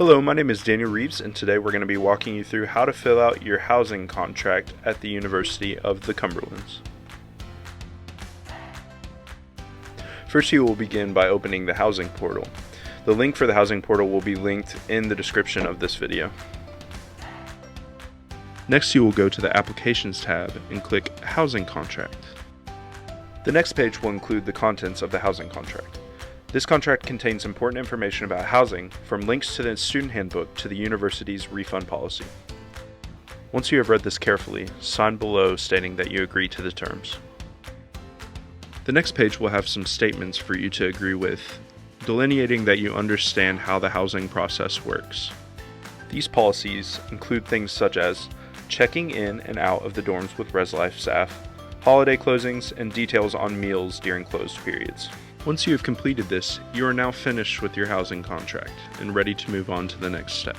Hello, my name is Daniel Reeves, and today we're going to be walking you through how to fill out your housing contract at the University of the Cumberlands. First, you will begin by opening the housing portal. The link for the housing portal will be linked in the description of this video. Next, you will go to the Applications tab and click Housing Contract. The next page will include the contents of the housing contract. This contract contains important information about housing, from links to the student handbook to the university's refund policy. Once you have read this carefully, sign below stating that you agree to the terms. The next page will have some statements for you to agree with, delineating that you understand how the housing process works. These policies include things such as checking in and out of the dorms with ResLife staff, holiday closings, and details on meals during closed periods. Once you have completed this, you are now finished with your housing contract and ready to move on to the next step.